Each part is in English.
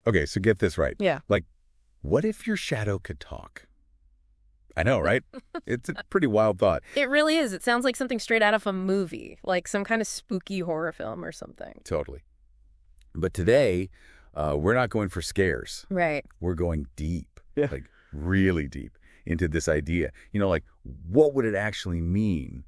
Okay, so get this right. Yeah. Like, what if your shadow could talk? I know, right? It's a pretty wild thought. It really is. It sounds like something straight out of a movie, like some kind of spooky horror film or something. Totally. But today, we're not going for scares. Right. We're going deep, Yeah. like really deep into this idea. Like what would it actually mean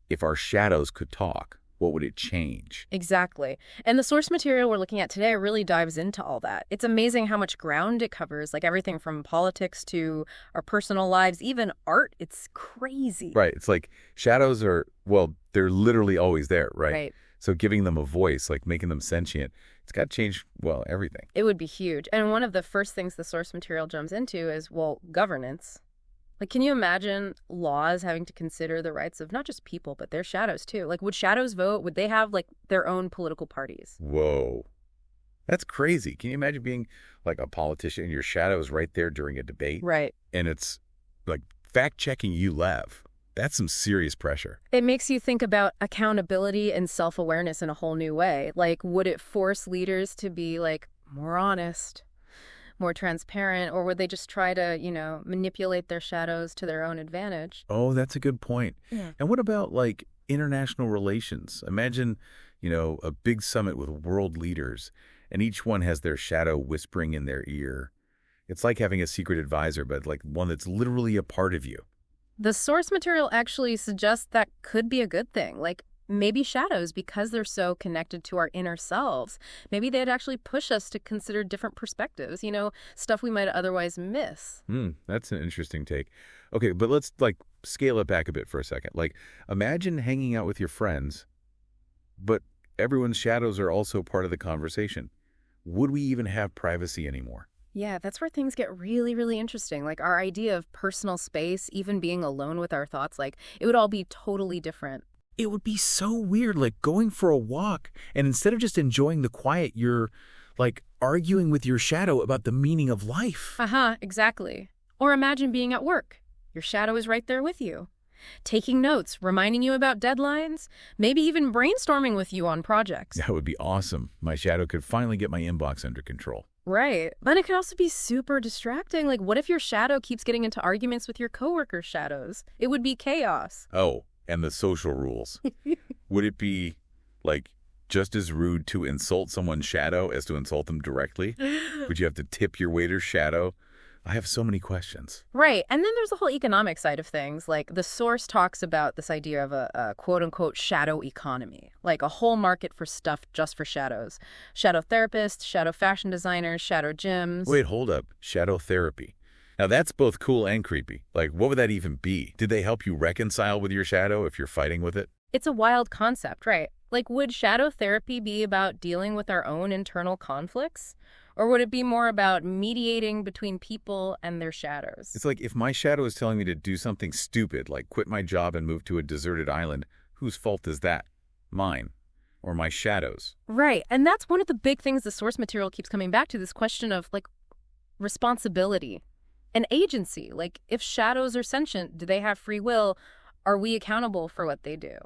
if our shadows could talk? What would it change? Exactly. And the source material we're looking at today really dives into all that. It's amazing how much ground it covers, like everything from politics to our personal lives, even art. It's crazy. Right. It's like shadows are, well, they're literally always there, right? Right. So giving them a voice, like making them sentient, it's got to change, well, everything. It would be huge. And one of the first things the source material jumps into is, well, governance. Like, can you imagine laws having to consider the rights of not just people, but their shadows too? Like, would shadows vote? Would they have, like, their own political parties? Whoa. That's crazy. Can you imagine being like a politician and your shadow is right there during a debate? Right. And it's like fact-checking you, Lev. That's some serious pressure. It makes you think about accountability and self-awareness in a whole new way. Like, would it force leaders to be, like, more honest, more transparent, or would they just try to, manipulate their shadows to their own advantage? Oh, that's a good point. Yeah. And what about like international relations? Imagine, a big summit with world leaders and each one has their shadow whispering in their ear. It's like having a secret advisor, but like one that's literally a part of you. The source material actually suggests that could be a good thing. Like, maybe shadows, because they're so connected to our inner selves, maybe they'd actually push us to consider different perspectives, stuff we might otherwise miss. That's an interesting take. Okay, but let's like scale it back a bit for a second. Like, imagine hanging out with your friends, but everyone's shadows are also part of the conversation. Would we even have privacy anymore? Yeah, that's where things get really, really interesting. Like, our idea of personal space, even being alone with our thoughts, like, it would all be totally different. It would be so weird, like going for a walk, and instead of just enjoying the quiet, you're like arguing with your shadow about the meaning of life. Exactly. Or imagine being at work. Your shadow is right there with you, taking notes, reminding you about deadlines, maybe even brainstorming with you on projects. That would be awesome. My shadow could finally get my inbox under control. Right. But it could also be super distracting. Like, what if your shadow keeps getting into arguments with your coworkers' shadows? It would be chaos. Oh, and the social rules. Would it be, like, just as rude to insult someone's shadow as to insult them directly? Would you have to tip your waiter's shadow? I have so many questions. Right. And then there's the whole economic side of things. Like, the source talks about this idea of a quote-unquote shadow economy, like a whole market for stuff just for shadows. Shadow therapists, shadow fashion designers, shadow gyms. Wait, hold up. Shadow therapy. Now, that's both cool and creepy. Like, what would that even be? Did they help you reconcile with your shadow if you're fighting with it? It's a wild concept, right? Like, would shadow therapy be about dealing with our own internal conflicts? Or would it be more about mediating between people and their shadows? It's like if my shadow is telling me to do something stupid, like quit my job and move to a deserted island, whose fault is that? Mine. Or my shadow's? Right. And that's one of the big things the source material keeps coming back to, this question of, like, responsibility and agency. Like, if shadows are sentient, do they have free will? Are we accountable for what they do?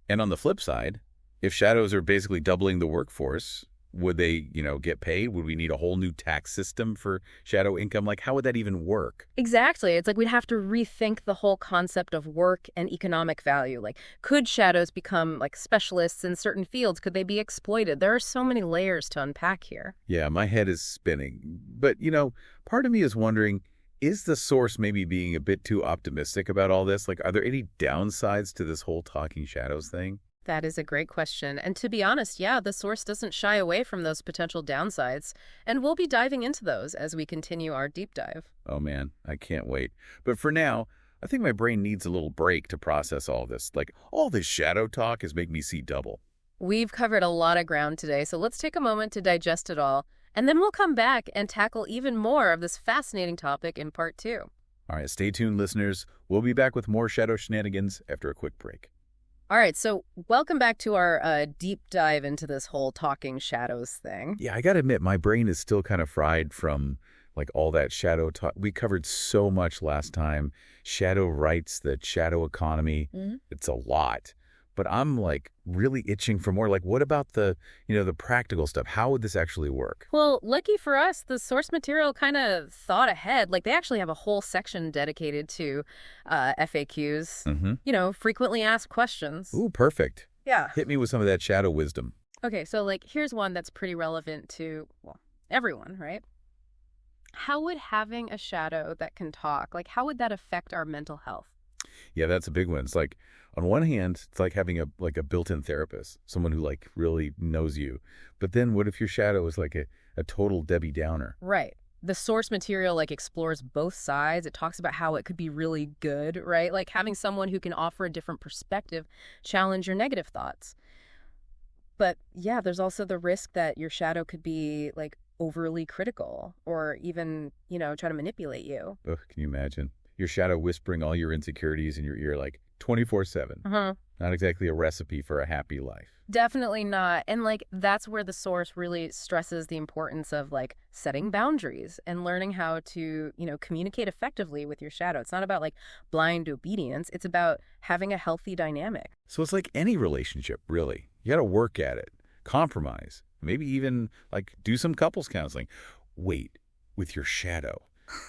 And on the flip side, if shadows are basically doubling the workforce, would they, get paid? Would we need a whole new tax system for shadow income? Like, how would that even work? Exactly. It's like we'd have to rethink the whole concept of work and economic value. Like, could shadows become, like, specialists in certain fields? Could they be exploited? There are so many layers to unpack here. Yeah, my head is spinning. But, part of me is wondering, is the source maybe being a bit too optimistic about all this? Like, are there any downsides to this whole talking shadows thing? That is a great question. And to be honest, yeah, the source doesn't shy away from those potential downsides. And we'll be diving into those as we continue our deep dive. Oh, man, I can't wait. But for now, I think my brain needs a little break to process all this. Like, all this shadow talk has made me see double. We've covered a lot of ground today, so let's take a moment to digest it all. And then we'll come back and tackle even more of this fascinating topic in part 2. All right, stay tuned, listeners. We'll be back with more shadow shenanigans after a quick break. All right, so welcome back to our deep dive into this whole talking shadows thing. Yeah, I got to admit, my brain is still kind of fried from like all that shadow talk. We covered so much last time. Shadow rights, the shadow economy. It's a lot. but I'm like really itching for more. Like, what about the practical stuff? How would this actually work? Well, lucky for us, the source material kind of thought ahead. Like, they actually have a whole section dedicated to FAQs, Mm-hmm. frequently asked questions. Ooh, perfect. Yeah. Hit me with some of that shadow wisdom. Okay, so, like, here's one that's pretty relevant to, well, everyone, right? How would having a shadow that can talk, like, how would that affect our mental health? Yeah, that's a big one. It's like, on one hand, it's like having a built-in therapist, someone who like really knows you. But then what if your shadow is like a total Debbie Downer? Right. The source material like explores both sides. It talks about how it could be really good, right? Like having someone who can offer a different perspective, challenge your negative thoughts. But yeah, there's also the risk that your shadow could be like overly critical or even, try to manipulate you. Ugh, can you imagine? Your shadow whispering all your insecurities in your ear like 24/7. Uh-huh. Not exactly a recipe for a happy life. Definitely not. And like that's where the source really stresses the importance of like setting boundaries and learning how to, communicate effectively with your shadow. It's not about like blind obedience. It's about having a healthy dynamic. So it's like any relationship, really. You got to work at it, compromise, maybe even like do some couples counseling. Wait, with your shadow.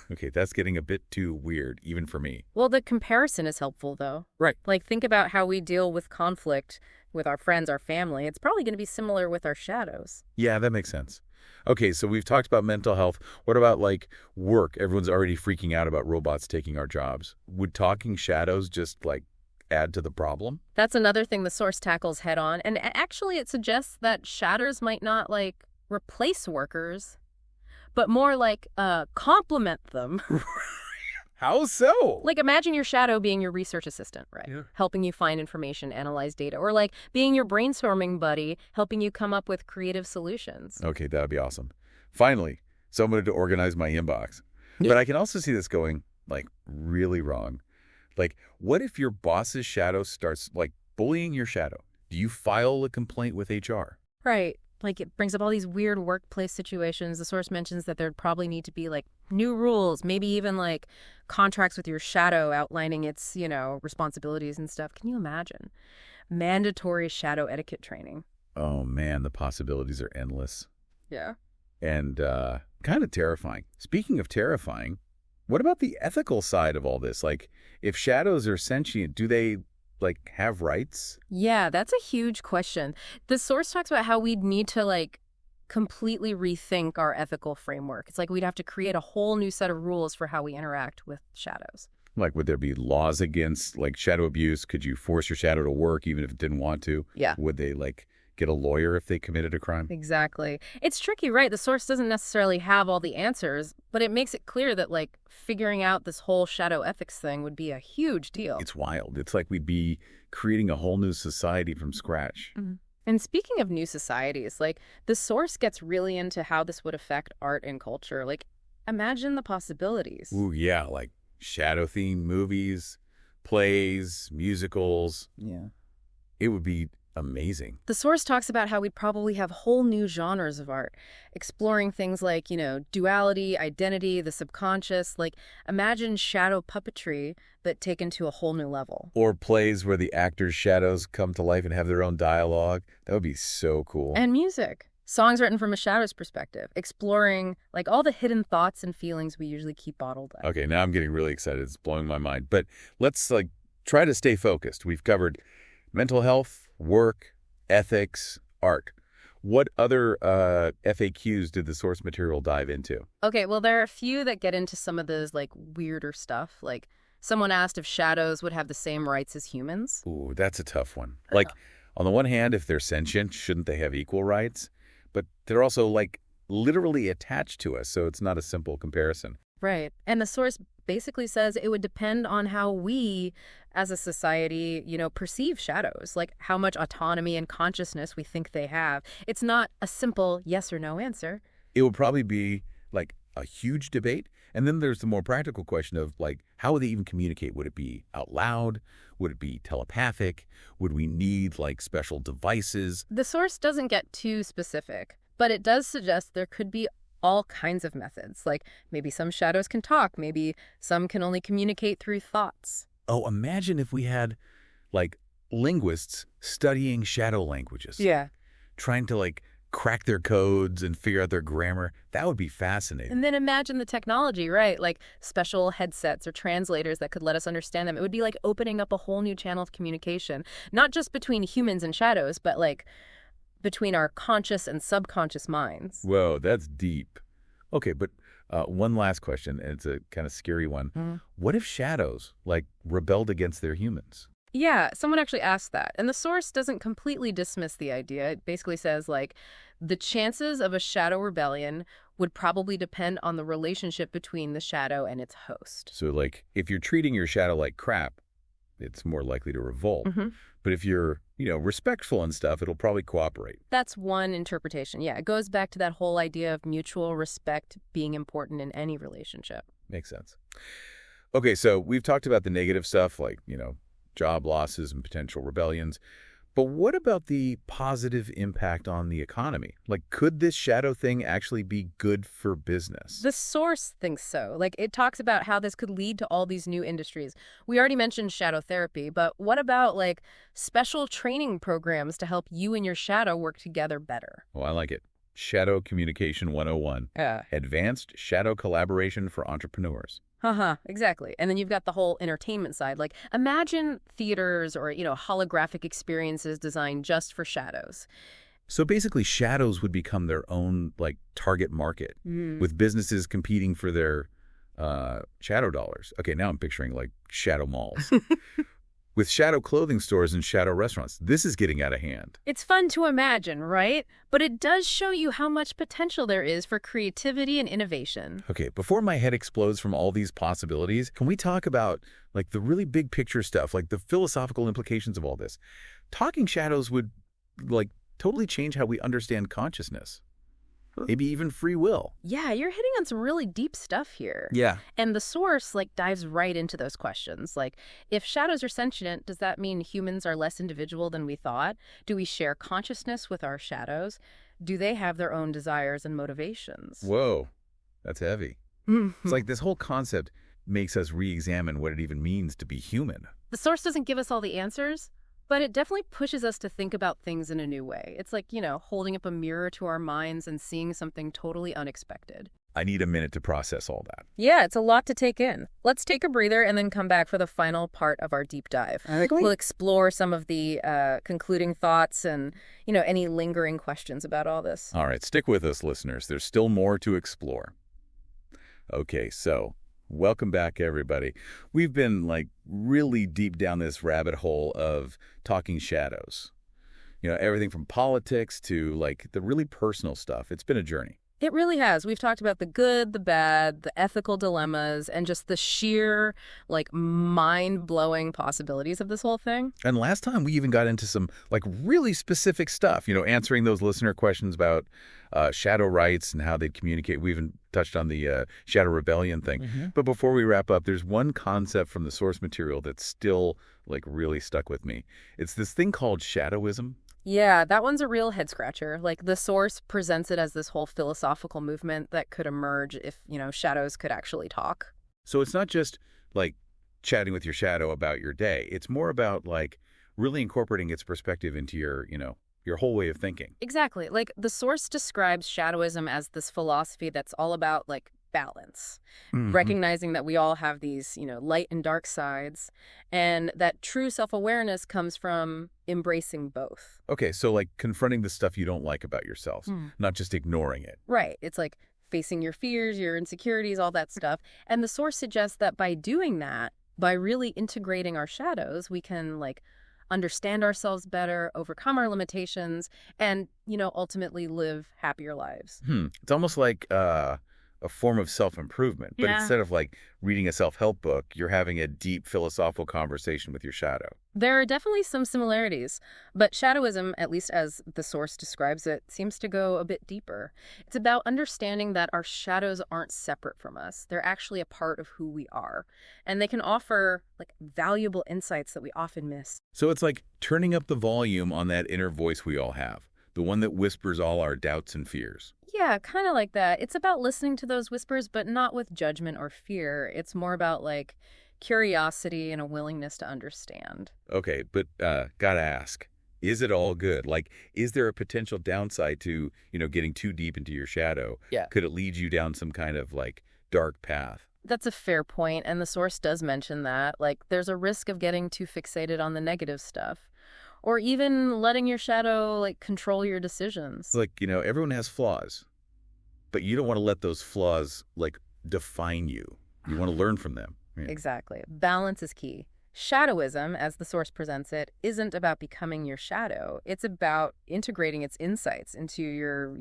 Okay, that's getting a bit too weird, even for me. Well, the comparison is helpful though. Right. Like think about how we deal with conflict with our friends, our family. It's probably going to be similar with our shadows. Yeah, that makes sense. Okay, so we've talked about mental health. What about like work? Everyone's already freaking out about robots taking our jobs. Would talking shadows just like add to the problem? That's another thing the source tackles head on. And actually, it suggests that shadows might not like replace workers, but more like complement them. How so? Like imagine your shadow being your research assistant, right? Yeah. Helping you find information, analyze data, or like being your brainstorming buddy, helping you come up with creative solutions. Okay, that would be awesome. Finally, someone to organize my inbox. Yeah. But I can also see this going like really wrong. Like, what if your boss's shadow starts like bullying your shadow? Do you file a complaint with HR? Right. Like it brings up all these weird workplace situations. The source mentions that there'd probably need to be like new rules, maybe even like contracts with your shadow outlining its, responsibilities and stuff. Can you imagine? Mandatory shadow etiquette training. Oh man, the possibilities are endless Yeah. and kind of terrifying. Speaking of terrifying, what about the ethical side of all this? Like, if shadows are sentient, do they like have rights? Yeah, that's a huge question. The source talks about how we'd need to like completely rethink our ethical framework. It's like we'd have to create a whole new set of rules for how we interact with shadows. Like, would there be laws against like shadow abuse? Could you force your shadow to work even if it didn't want to? Yeah. Would they like get a lawyer if they committed a crime? Exactly. It's tricky, right? The source doesn't necessarily have all the answers, but it makes it clear that like figuring out this whole shadow ethics thing would be a huge deal. It's wild. It's like we'd be creating a whole new society from scratch. Mhm. And speaking of new societies, like the source gets really into how this would affect art and culture. Like imagine the possibilities. Ooh, yeah, like shadow-themed movies, plays, musicals. Yeah. It would be amazing. The source talks about how we'd probably have whole new genres of art, exploring things like, duality, identity, the subconscious. Like, imagine shadow puppetry, but taken to a whole new level. Or plays where the actors' shadows come to life and have their own dialogue. That would be so cool. And music. Songs written from a shadow's perspective, exploring, like, all the hidden thoughts and feelings we usually keep bottled up. Okay, now I'm getting really excited. It's blowing my mind. But let's, try to stay focused. We've covered mental health, work, ethics, art. What other FAQs did the source material dive into? Okay, well, there are a few that get into some of those, like, weirder stuff. Like, someone asked if shadows would have the same rights as humans. Ooh, that's a tough one. Like, on the one hand, if they're sentient, shouldn't they have equal rights? But they're also, literally attached to us, so it's not a simple comparison. Right. And the source basically says it would depend on how we, as a society, perceive shadows, like how much autonomy and consciousness we think they have. It's not a simple yes or no answer. It would probably be, a huge debate. And then there's the more practical question of, how would they even communicate? Would it be out loud? Would it be telepathic? Would we need, special devices? The source doesn't get too specific, but it does suggest there could be all kinds of methods. Like maybe some shadows can talk, maybe some can only communicate through thoughts. Oh, imagine if we had, linguists studying shadow languages, Yeah. trying to like crack their codes and figure out their grammar. That would be fascinating. And then imagine the technology, right? Like special headsets or translators that could let us understand them. It would be like opening up a whole new channel of communication, not just between humans and shadows, but like between our conscious and subconscious minds. Whoa, that's deep. Okay, but one last question, and it's a kind of scary one. What if shadows, like, rebelled against their humans? Yeah, someone actually asked that. And the source doesn't completely dismiss the idea. It basically says, like, the chances of a shadow rebellion would probably depend on the relationship between the shadow and its host. So, like, if you're treating your shadow like crap, it's more likely to revolt. But if you're, respectful and stuff, it'll probably cooperate. That's one interpretation. Yeah, it goes back to that whole idea of mutual respect being important in any relationship. Makes sense. Okay, so we've talked about the negative stuff, like, job losses and potential rebellions. But what about the positive impact on the economy? Like, could this shadow thing actually be good for business? The source thinks so. Like, it talks about how this could lead to all these new industries. We already mentioned shadow therapy, but what about, like, special training programs to help you and your shadow work together better? Oh, I like it. Shadow Communication 101. Yeah. Advanced Shadow Collaboration for Entrepreneurs. Exactly. And then you've got the whole entertainment side. Like, imagine theaters or, holographic experiences designed just for shadows. So basically, shadows would become their own, like, target market, with businesses competing for their shadow dollars. Okay, now I'm picturing, like, shadow malls. With shadow clothing stores and shadow restaurants. This is getting out of hand. It's fun to imagine, right? But it does show you how much potential there is for creativity and innovation. Okay, before my head explodes from all these possibilities, can we talk about, like, the really big picture stuff, like the philosophical implications of all this? Talking shadows would, like, totally change how we understand consciousness. Maybe even free will. Yeah, you're hitting on some really deep stuff here. Yeah. And the source, like, dives right into those questions. Like, if shadows are sentient, does that mean humans are less individual than we thought? Do we share consciousness with our shadows? Do they have their own desires and motivations? Whoa, that's heavy. It's like this whole concept makes us re-examine what it even means to be human. The source doesn't give us all the answers, but it definitely pushes us to think about things in a new way. It's like, holding up a mirror to our minds and seeing something totally unexpected. I need a minute to process all that. Yeah, it's a lot to take in. Let's take a breather and then come back for the final part of our deep dive. We'll explore some of the concluding thoughts and, any lingering questions about all this. All right, stick with us, listeners. There's still more to explore. Okay, so welcome back, everybody. We've been, like, really deep down this rabbit hole of talking shadows. Everything from politics to, like, the really personal stuff. It's been a journey. It really has. We've talked about the good, the bad, the ethical dilemmas, and just the sheer, like, mind-blowing possibilities of this whole thing. And last time we even got into some, like, really specific stuff, answering those listener questions about shadow rights and how they'd communicate. We even touched on the shadow rebellion thing. But before we wrap up, there's one concept from the source material that's still, like, really stuck with me. It's this thing called Shadowism. Yeah, that one's a real head scratcher. Like, the source presents it as this whole philosophical movement that could emerge if, shadows could actually talk. So it's not just, like, chatting with your shadow about your day. It's more about, like, really incorporating its perspective into your, your whole way of thinking. Exactly. Like, the source describes Shadowism as this philosophy that's all about, like, balance, recognizing that we all have these, light and dark sides, and that true self-awareness comes from embracing both. Okay, so, like, confronting the stuff you don't like about yourself, not just ignoring it. Right. It's like facing your fears, your insecurities, all that stuff. And the source suggests that by doing that, by really integrating our shadows, we can, like, understand ourselves better, overcome our limitations, and, ultimately live happier lives. It's almost like a form of self-improvement, but instead of, like, reading a self-help book, you're having a deep philosophical conversation with your shadow. There are definitely some similarities, but Shadowism, at least as the source describes it, seems to go a bit deeper. It's about understanding that our shadows aren't separate from us. They're actually a part of who we are, and they can offer, like, valuable insights that we often miss. So it's like turning up the volume on that inner voice we all have, the one that whispers all our doubts and fears. Yeah, kind of like that. It's about listening to those whispers, but not with judgment or fear. It's more about, like, curiosity and a willingness to understand. Okay, but gotta ask, is it all good? Like, is there a potential downside to, getting too deep into your shadow? Yeah. Could it lead you down some kind of, like, dark path? That's a fair point, and the source does mention that. Like, there's a risk of getting too fixated on the negative stuff, or even letting your shadow, like, control your decisions. Like, everyone has flaws, but you don't want to let those flaws, like, define you. You want to learn from them. Yeah. Exactly. Balance is key. Shadowism, as the source presents it, isn't about becoming your shadow. It's about integrating its insights into your,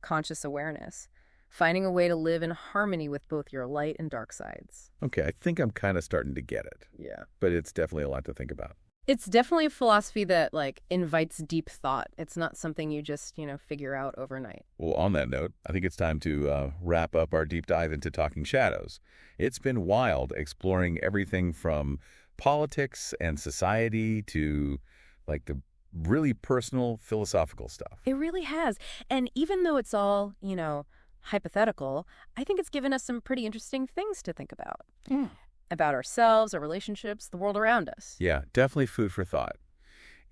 conscious awareness, finding a way to live in harmony with both your light and dark sides. Okay, I think I'm kind of starting to get it. Yeah. But it's definitely a lot to think about. It's definitely a philosophy that, like, invites deep thought. It's not something you just, figure out overnight. Well, on that note, I think it's time to wrap up our deep dive into talking shadows. It's been wild exploring everything from politics and society to, like, the really personal philosophical stuff. It really has. And even though it's all, hypothetical, I think it's given us some pretty interesting things to think about. About ourselves, our relationships, the world around us. Yeah, definitely food for thought.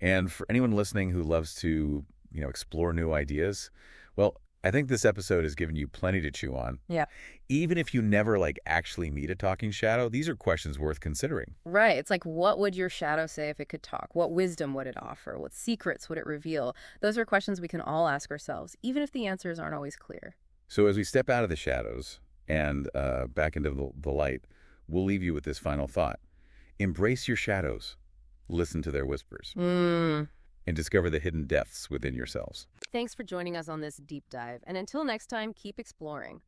And for anyone listening who loves to, explore new ideas, well, I think this episode has given you plenty to chew on. Yeah. Even if you never, like, actually meet a talking shadow, these are questions worth considering. Right. It's like, what would your shadow say if it could talk? What wisdom would it offer? What secrets would it reveal? Those are questions we can all ask ourselves, even if the answers aren't always clear. So as we step out of the shadows and back into the light, we'll leave you with this final thought. Embrace your shadows. Listen to their whispers. And discover the hidden depths within yourselves. Thanks for joining us on this deep dive. And until next time, keep exploring.